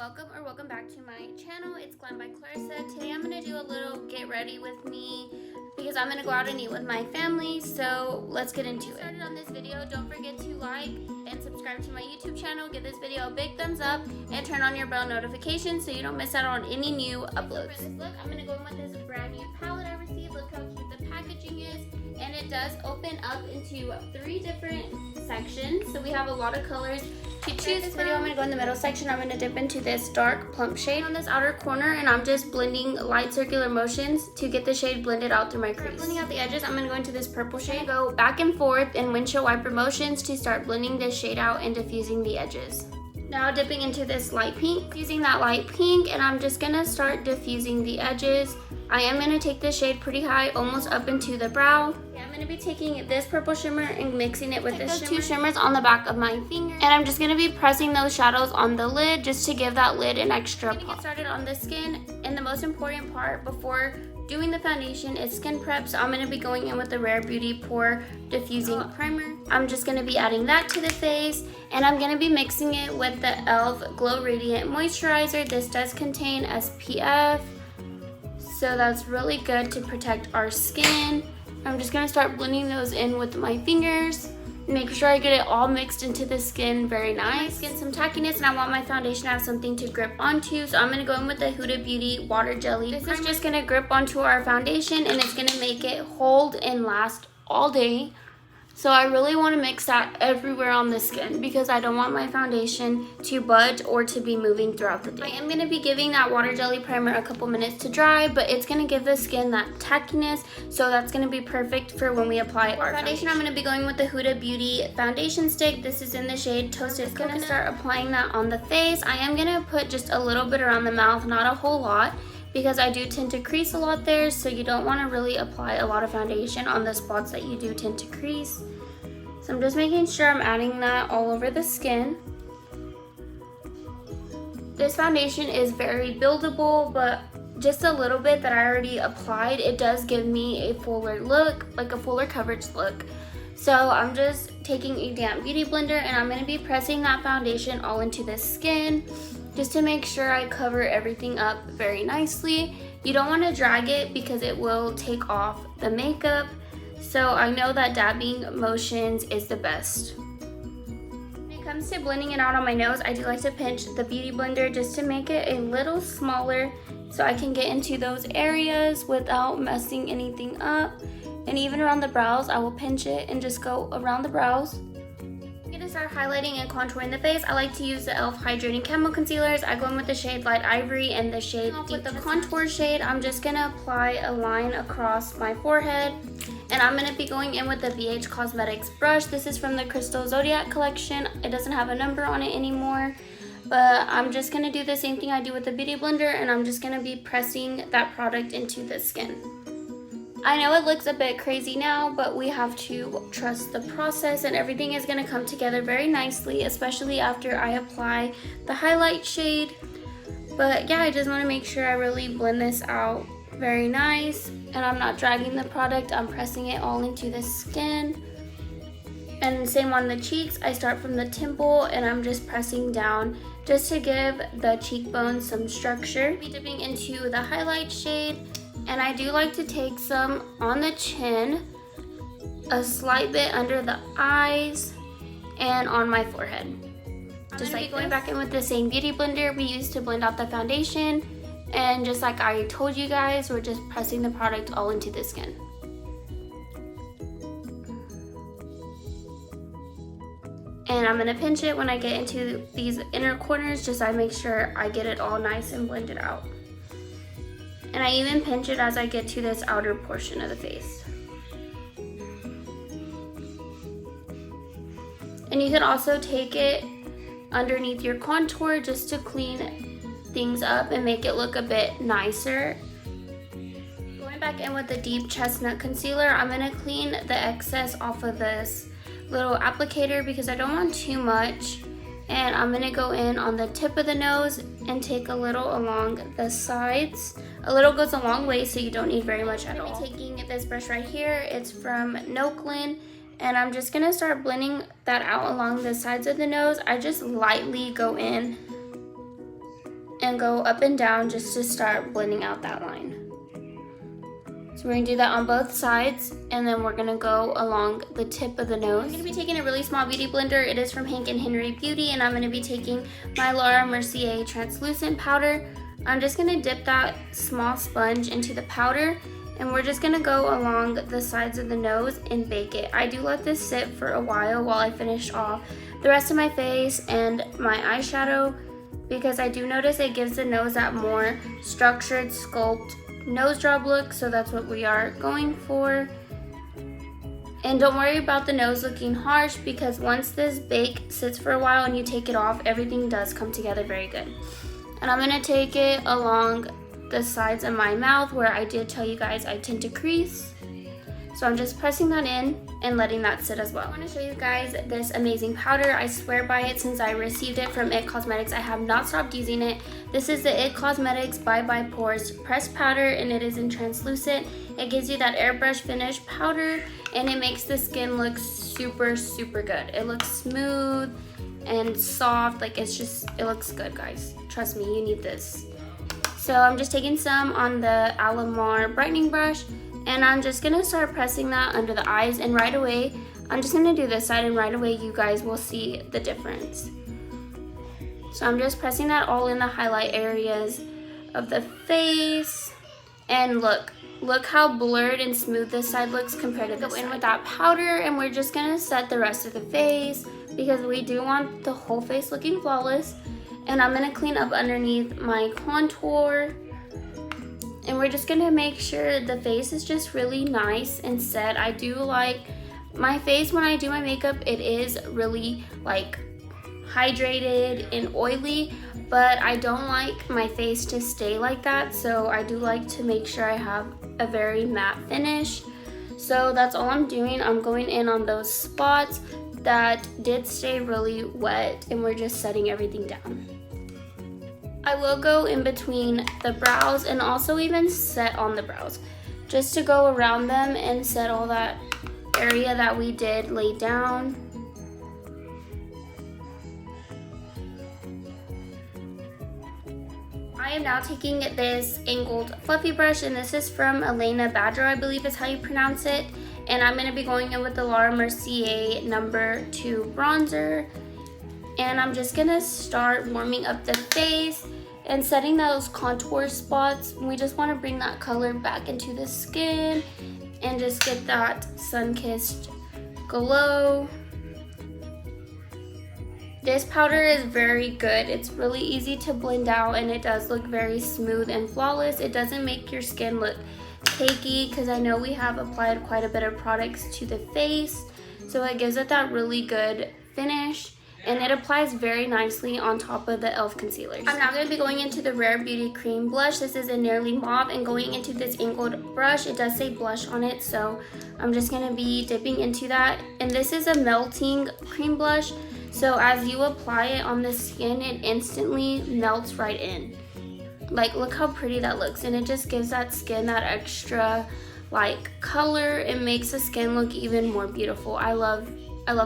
welcome back to my channel. It's Glam by Clarissa. Today I'm going to do a little get ready with me because I'm going to go out and eat with my family, so let's get into it. Started on this video, don't forget to like and subscribe to my YouTube channel, give this video a big thumbs up, and turn on your bell notifications so you don't miss out on any new uploads. For this look, I'm going to go in with this brand new palette I received. Look how cute the packaging is, and it does open up into 3 different sections, so we have a lot of colors to choose from. I'm going to go in the middle section. I'm going to dip into this dark plump shade on this outer corner, and I'm just blending light circular motions to get the shade blended out through my crease. Blending out the edges, I'm going to go into this purple shade, go back and forth in windshield wiper motions to start blending this shade out and diffusing the edges. Now dipping into this light pink, using that light pink, and I'm just going to start diffusing the edges. I am going to take this shade pretty high, almost up into the brow. I'm going to be taking this purple shimmer and mixing it with this shimmer. 2 shimmers on the back of my finger. And I'm just going to be pressing those shadows on the lid just to give that lid an extra pop. Get started on the skin, and the most important part before doing the foundation is skin prep. So I'm going to be going in with the Rare Beauty Pore Diffusing Primer. I'm just going to be adding that to the face, and I'm going to be mixing it with the e.l.f. Glow Radiant Moisturizer. This does contain SPF, so that's really good to protect our skin. I'm just going to start blending those in with my fingers. Make sure I get it all mixed into the skin very nice. Get some tackiness, and I want my foundation to have something to grip onto. So I'm going to go in with the Huda Beauty Water Jelly. This is just going to grip onto our foundation, and it's going to make it hold and last all day. So I really want to mix that everywhere on the skin because I don't want my foundation to budge or to be moving throughout the day. I am going to be giving that water jelly primer a couple minutes to dry, but it's going to give the skin that tackiness, so that's going to be perfect for when we apply our foundation. I'm going to be going with the Huda Beauty foundation stick. This is in the shade Toasted. I'm going to start applying that on the face. I am going to put just a little bit around the mouth, not a whole lot, because I do tend to crease a lot there, so you don't want to really apply a lot of foundation on the spots that you do tend to crease. So I'm just making sure I'm adding that all over the skin. This foundation is very buildable, but just a little bit that I already applied, it does give me a fuller look, like a fuller coverage look. So I'm just taking a damp beauty blender, and I'm going to be pressing that foundation all into the skin, just to make sure I cover everything up very nicely. You don't want to drag it because it will take off the makeup. So I know that dabbing motions is the best. When it comes to blending it out on my nose, I do like to pinch the beauty blender just to make it a little smaller so I can get into those areas without messing anything up. And even around the brows, I will pinch it and just go around the brows. To start highlighting and contouring the face, I like to use the e.l.f. Hydrating Camo Concealers. I go in with the shade Light Ivory and the shade Deep. With the contour shade, I'm just going to apply a line across my forehead. And I'm going to be going in with the BH Cosmetics brush. This is from the Crystal Zodiac collection. It doesn't have a number on it anymore. But I'm just going to do the same thing I do with the beauty blender, and I'm just going to be pressing that product into the skin. I know it looks a bit crazy now, but we have to trust the process, and everything is going to come together very nicely, especially after I apply the highlight shade. But yeah, I just want to make sure I really blend this out very nice, and I'm not dragging the product. I'm pressing it all into the skin. And same on the cheeks. I start from the temple, and I'm just pressing down just to give the cheekbones some structure. I'll be dipping into the highlight shade. And I do like to take some on the chin, a slight bit under the eyes, and on my forehead. Just like going back in with the same beauty blender we used to blend out the foundation. And just like I told you guys, we're just pressing the product all into the skin. And I'm going to pinch it when I get into these inner corners, just so I make sure I get it all nice and blended out. And I even pinch it as I get to this outer portion of the face. And you can also take it underneath your contour just to clean things up and make it look a bit nicer. Going back in with the Deep Chestnut Concealer, I'm going to clean the excess off of this little applicator because I don't want too much. And I'm going to go in on the tip of the nose and take a little along the sides. A little goes a long way, so you don't need very much at all. I'm going to be taking this brush right here. It's from Noklin, and I'm just going to start blending that out along the sides of the nose. I just lightly go in and go up and down just to start blending out that line. So we're gonna do that on both sides, and then we're gonna go along the tip of the nose. I'm gonna be taking a really small beauty blender. It is from Hank and Henry Beauty, and I'm gonna be taking my Laura Mercier translucent powder. I'm just gonna dip that small sponge into the powder, and we're just gonna go along the sides of the nose and bake it. I do let this sit for a while I finish off the rest of my face and my eyeshadow, because I do notice it gives the nose that more structured sculpt nose job look, so that's what we are going for. And don't worry about the nose looking harsh, because once this bake sits for a while and you take it off, everything does come together very good. And I'm gonna take it along the sides of my mouth where I did tell you guys I tend to crease. So I'm just pressing that in and letting that sit as well. I want to show you guys this amazing powder. I swear by it since I received it from It Cosmetics. I have not stopped using it. This is the It Cosmetics Bye Bye Pores pressed powder, and it is in translucent. It gives you that airbrush finish powder, and it makes the skin look super, super good. It looks smooth and soft. Like, it looks good, guys. Trust me, you need this. So I'm just taking some on the Alamar brightening brush, and I'm just gonna start pressing that under the eyes, and right away, I'm just gonna do this side, and right away you guys will see the difference. So I'm just pressing that all in the highlight areas of the face, and look how blurred and smooth this side looks compared to this side. Go in with that powder, and we're just gonna set the rest of the face, because we do want the whole face looking flawless. And I'm gonna clean up underneath my contour, and we're just gonna make sure the face is just really nice and set. I do like my face when I do my makeup, it is really like hydrated and oily, but I don't like my face to stay like that, so I do like to make sure I have a very matte finish. So that's all I'm doing. I'm going in on those spots that did stay really wet, and we're just setting everything down. I will go in between the brows and also even set on the brows, just to go around them and set all that area that we did lay down. I am now taking this angled fluffy brush, and this is from Elena Badger, I believe is how you pronounce it. And I'm going to be going in with the Laura Mercier No. 2 bronzer. And I'm just going to start warming up the face and setting those contour spots. We just want to bring that color back into the skin and just get that sun-kissed glow. This powder is very good. It's really easy to blend out, and it does look very smooth and flawless. It doesn't make your skin look cakey, because I know we have applied quite a bit of products to the face, so it gives it that really good finish, and it applies very nicely on top of the e.l.f. concealer. I'm now going to be going into the Rare Beauty Cream Blush. This is a Nearly Mauve, and going into this angled brush, it does say blush on it, so I'm just going to be dipping into that. And this is a melting cream blush, so as you apply it on the skin, it instantly melts right in. Like, look how pretty that looks, and it just gives that skin that extra like color. It makes the skin look even more beautiful. I love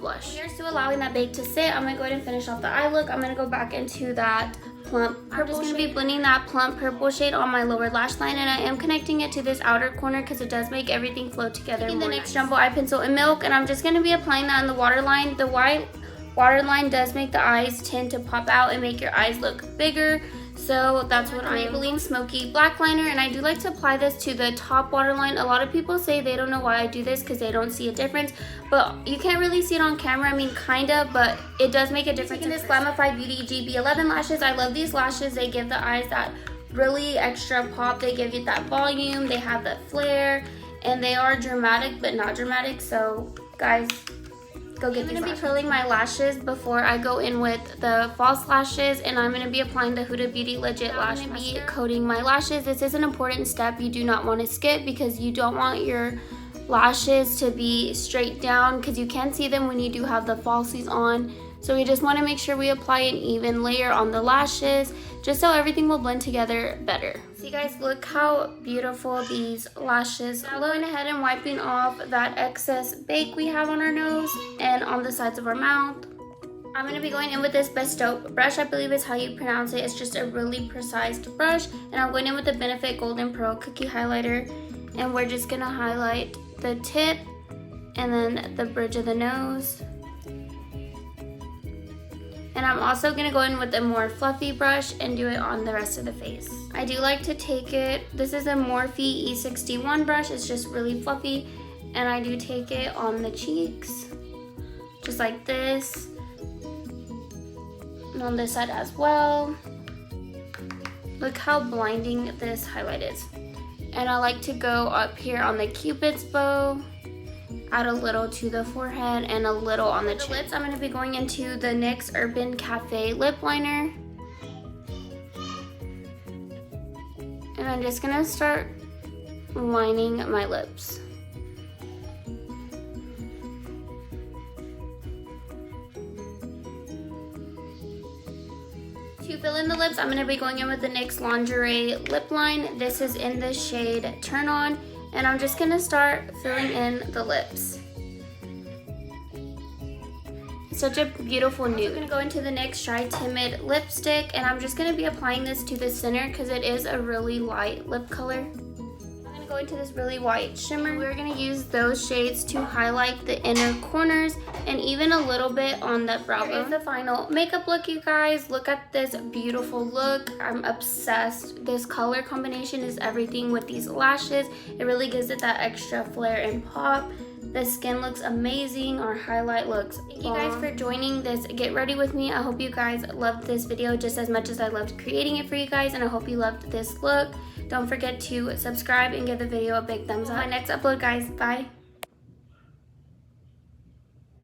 blush. We're still allowing that bake to sit. I'm gonna go ahead and finish off the eye look. I'm gonna go back into that plump purple. I'm just gonna be blending that plump purple shade on my lower lash line, and I am connecting it to this outer corner because it does make everything flow together. Taking the NYX Jumbo Eye Pencil in Milk, and I'm just gonna be applying that on the waterline. The white waterline does make the eyes tend to pop out and make your eyes look bigger. So that's what I'm Maybelline Smoky Black Liner, and I do like to apply this to the top waterline. A lot of people say they don't know why I do this because they don't see a difference, but you can't really see it on camera. I mean, kind of, but it does make a difference. Taking this Glamify Beauty GB11 lashes. I love these lashes. They give the eyes that really extra pop. They give you that volume. They have that flare, and they are dramatic but not dramatic. So guys, go get these. I'm going to be curling my lashes before I go in with the false lashes, and I'm going to be applying the Huda Beauty Legit Lash Mascara. I'm going to be coating my lashes. This is an important step you do not want to skip, because you don't want your lashes to be straight down, because you can see them when you do have the falsies on. So we just want to make sure we apply an even layer on the lashes, just so everything will blend together better. So you guys, look how beautiful these lashes are. Going ahead and wiping off that excess bake we have on our nose and on the sides of our mouth. I'm going to be going in with this Bestow brush, I believe is how you pronounce it. It's just a really precise brush. And I'm going in with the Benefit Golden Pearl Cookie Highlighter. And we're just going to highlight the tip and then the bridge of the nose. And I'm also going to go in with a more fluffy brush and do it on the rest of the face. I do like to take it, this is a Morphe E61 brush. It's just really fluffy. And I do take it on the cheeks, just like this. And on this side as well. Look how blinding this highlight is. And I like to go up here on the Cupid's bow, add a little to the forehead and a little on the chin. Lips, I'm going to be going into the NYX Urban Cafe lip liner. And I'm just going to start lining my lips. To fill in the lips, I'm going to be going in with the NYX Lingerie Lip Line. This is in the shade Turn On, and I'm just going to start filling in the lips. Such a beautiful nude. I'm going to go into the NYX Shy Timid lipstick, and I'm just going to be applying this to the center because it is a really light lip color. Go into this really white shimmer. We're going to use those shades to highlight the inner corners and even a little bit on the brow bone. Here's the final makeup look, you guys. Look at this beautiful look. I'm obsessed. This color combination is everything with these lashes. It really gives it that extra flare and pop. The skin looks amazing. Our highlight looks bomb. Thank you guys for joining this Get Ready With Me. I hope you guys loved this video just as much as I loved creating it for you guys, and I hope you loved this look. Don't forget to subscribe and give the video a big thumbs up. My next upload, guys. Bye.